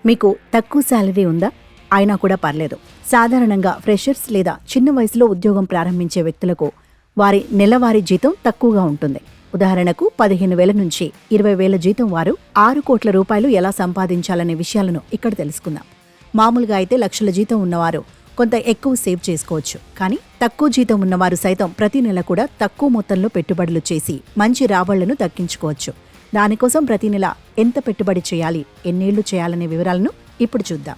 మీకు తక్కువ శాలరీ ఉందా? అయినా కూడా పర్లేదు. సాధారణంగా ఫ్రెషర్స్ లేదా చిన్న వయసులో ఉద్యోగం ప్రారంభించే వ్యక్తులకు వారి నెలవారీ జీతం తక్కువగా ఉంటుంది. ఉదాహరణకు 15,000 నుంచి 20,000 జీతం వారు 6 కోట్ల రూపాయలు ఎలా సంపాదించాలనే విషయాలను ఇక్కడ తెలుసుకుందాం. మామూలుగా అయితే లక్షల జీతం ఉన్నవారు కొంత ఎక్కువ సేవ్ చేసుకోవచ్చు. కానీ తక్కువ జీతం ఉన్నవారు సైతం ప్రతి నెల కూడా తక్కువ మొత్తంలో పెట్టుబడులు చేసి మంచి రాబళ్లను దక్కించుకోవచ్చు. దానికోసం ప్రతి నెల ఎంత పెట్టుబడి చేయాలి, ఎన్నేళ్లు చేయాలనే వివరాలను ఇప్పుడు చూద్దాం.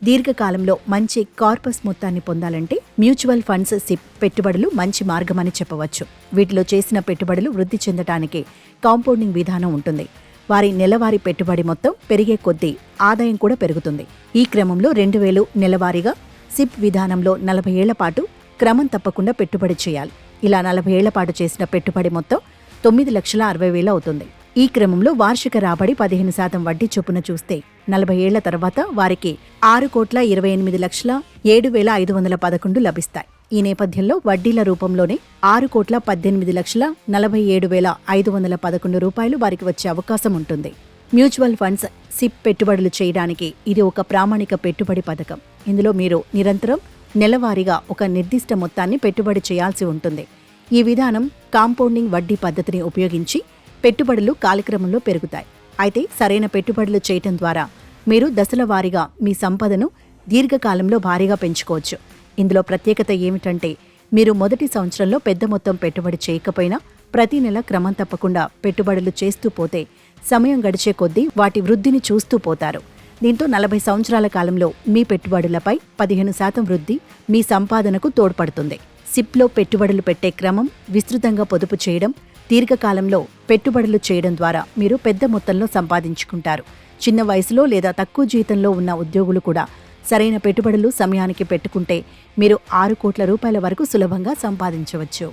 దీర్ఘకాలంలో మంచి కార్పస్ మొత్తాన్ని పొందాలంటే మ్యూచువల్ ఫండ్స్ సిప్ పెట్టుబడులు మంచి మార్గమని చెప్పవచ్చు. వీటిలో చేసిన పెట్టుబడులు వృద్ధి చెందటానికి కాంపౌండింగ్ విధానం ఉంటుంది. వారి నెలవారీ పెట్టుబడి మొత్తం పెరిగే కొద్దీ ఆదాయం కూడా పెరుగుతుంది. ఈ క్రమంలో 2,000 నెలవారీగా సిప్ విధానంలో 40 ఏళ్ల పాటు క్రమం తప్పకుండా పెట్టుబడి చేయాలి. ఇలా 40 ఏళ్ల పాటు చేసిన పెట్టుబడి మొత్తం 9,60,000 అవుతుంది. ఈ క్రమంలో వార్షిక రాబడి 15% వడ్డీ చొప్పున చూస్తే 40 ఏళ్ల తర్వాత వారికి 6,28,07,511 లభిస్తాయి. ఈ నేపథ్యంలో వడ్డీల రూపంలోనే 6,18,47,511 రూపాయలు వారికి వచ్చే అవకాశం ఉంటుంది. మ్యూచువల్ ఫండ్స్ సిప్ పెట్టుబడులు చేయడానికి ఇది ఒక ప్రామాణిక పెట్టుబడి పథకం. ఇందులో మీరు నిరంతరం నెలవారీగా ఒక నిర్దిష్ట మొత్తాన్ని పెట్టుబడి చేయాల్సి ఉంటుంది. ఈ విధానం కాంపౌండింగ్ వడ్డీ పద్ధతిని ఉపయోగించి పెట్టుబడులు కాలక్రమంలో పెరుగుతాయి. అయితే సరైన పెట్టుబడులు చేయటం ద్వారా మీరు దశల వారీగా మీ సంపదను దీర్ఘకాలంలో భారీగా పెంచుకోవచ్చు. ఇందులో ప్రత్యేకత ఏమిటంటే మీరు మొదటి సంవత్సరంలో పెద్ద మొత్తం పెట్టుబడి చేయకపోయినా ప్రతి నెల క్రమం తప్పకుండా పెట్టుబడులు చేస్తూ పోతే సమయం గడిచే కొద్దీ వాటి వృద్ధిని చూస్తూ పోతారు. దీంతో 40 సంవత్సరాల కాలంలో మీ పెట్టుబడులపై 15% వృద్ధి మీ సంపాదనకు తోడ్పడుతుంది. సిప్లో పెట్టుబడులు పెట్టే క్రమం, విస్తృతంగా పొదుపు చేయడం, దీర్ఘకాలంలో పెట్టుబడులు చేయడం ద్వారా మీరు పెద్ద మొత్తంలో సంపాదించుకుంటారు. చిన్న వయసులో లేదా తక్కువ జీతంలో ఉన్న ఉద్యోగులు కూడా సరైన పెట్టుబడులు సమయానికి పెట్టుకుంటే మీరు 6 కోట్ల రూపాయల వరకు సులభంగా సంపాదించవచ్చు.